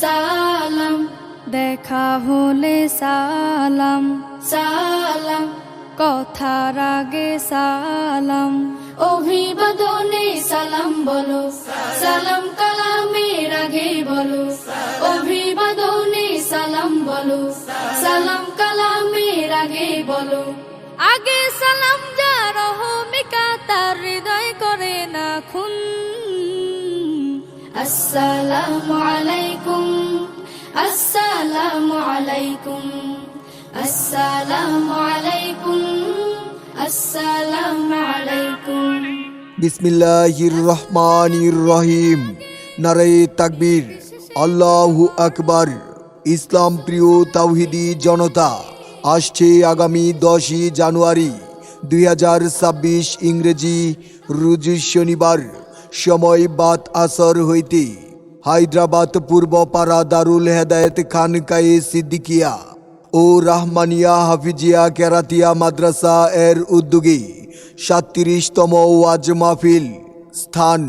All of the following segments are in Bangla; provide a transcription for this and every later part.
সালাম, দেখা হলে সালাম, সালাম, কথার আগে সালাম, অভিবাদনে সালাম বলো, সালাম কালামের আগে বলো, অভিবাদনে সালাম বলো, সালাম কালামের আগে বলো। আগে সালাম যার রহমিকা তার হৃদয় করে না খুন। আসসালামু আলাইকুম, আসসালামু আলাইকুম, আসসালামু আলাইকুম, আসসালামু আলাইকুম। বিসমিল্লাহির রহমানির রহিম। নারায়ে তাকবীর, আল্লাহু আকবার। ইসলাম প্রিয় তাওহীদি জনতা, আসছে আগামী 10ই জানুয়ারি 2026 ইংরেজি রোজ শনিবার, সময় বাত আসর হইতে হায়দ্রাবাদ পূর্বপাড়া দারুল হেদায়েত খানকায়ে সিদ্দিকিয়া ও রাহমানিয়া হাফিজিয়া কেরাতিয়া মাদ্রাসা এর উদ্যোগে 37তম ওয়াজ মাহফিল। স্থান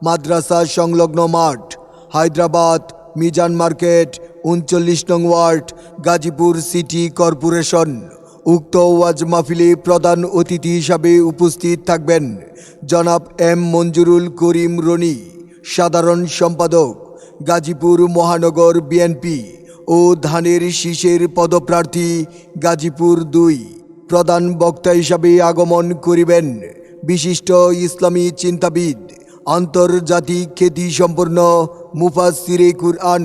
মাদ্রাসা সংলগ্ন মাঠ, হায়দ্রাবাদ মিজান মার্কেট, 39 নং ওয়ার্ড, গাজীপুর সিটি কর্পোরেশন। উক্ত ওয়াজ মাহফিলে প্রধান অতিথি হিসাবে উপস্থিত থাকবেন জনাব এম মঞ্জুরুল করিম রনি, সাধারণ সম্পাদক, গাজীপুর মহানগর বিএনপি ও ধানের শীষের পদপ্রার্থী গাজীপুর 2। প্রধান বক্তা হিসাবে আগমন করিবেন বিশিষ্ট ইসলামী চিন্তাবিদ, আন্তর্জাতিক খ্যাতিসম্পন্ন মুফাসসিরে কুরআন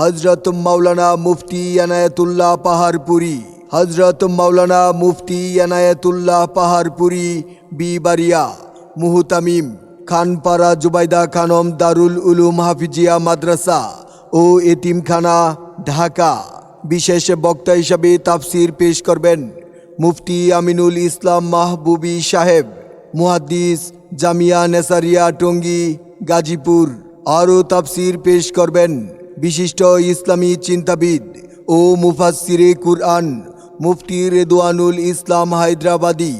হযরত মাওলানা মুফতি এনায়েতুল্লাহ পাহাড়পুরি, হযরত মাওলানা মুফতি এনায়েতুল্লাহ পাহাড়পুরি বিবারিয়া মুহতামিম, খানপাড়া জুবাইদা খানম দারুল উলুম হাফিজিয়া মাদ্রাসা ও এতিমখানা, ঢাকা। বিশেষ বক্তা হিসাবে তাফসির পেশ করবেন মুফতি আমিনুল ইসলাম মাহবুবী সাহেব, মুহাদ্দিস, জামিয়া নেসারিয়া টঙ্গী, গাজীপুর। আরও তাফসির পেশ করবেন বিশিষ্ট ইসলামী চিন্তাবিদ ও মুফাসসিরে কুরআন মুফতি রেদওয়ানুল ইসলাম হায়দ্রাবাদী,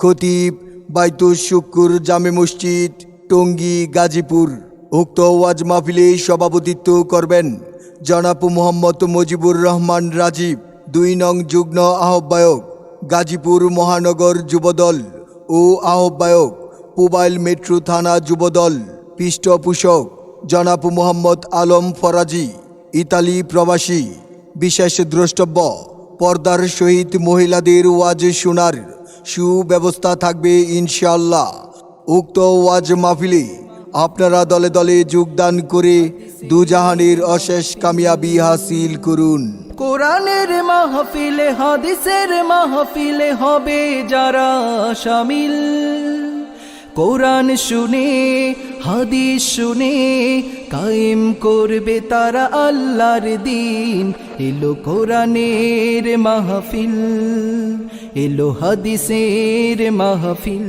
খতিব, বাইতুশ শুকুর জামে মসজিদ, টঙ্গী, গাজীপুর। উক্ত ওয়াজ মাহফিলে সভাপতিত্ব করবেন জনাব মোহাম্মদ মুজিবুর রহমান রাজীব, 2 নং যুগ্ম আহ্বায়ক, গাজীপুর মহানগর যুবদল ও আহ্বায়ক, পুবাইল মেট্রো থানা যুবদল। পৃষ্ঠপোষক জনাব মোহাম্মদ আলম ফরাজি, ইতালি প্রবাসী। বিশেষ দ্রষ্টব্য, পর্দার সহিত মহিলাদের ওয়াজ শোনার সুব্যবস্থা থাকবে ইনশাআল্লাহ। উক্ত ওয়াজ মাহফিলে আপনারা দলে দলে যোগদান করে দুজাহানের অশেষ কামিয়াবি হাসিল করুন। কোরআনের মাহফিলে হাদিসের মাহফিলে হবে যারা শামিল, কোরআন শুনে হাদিস শুনে কায়েম করবে তারা আল্লাহর দ্বীন। এলো কোরআনের মাহফিল, এলো হাদিসের মাহফিল।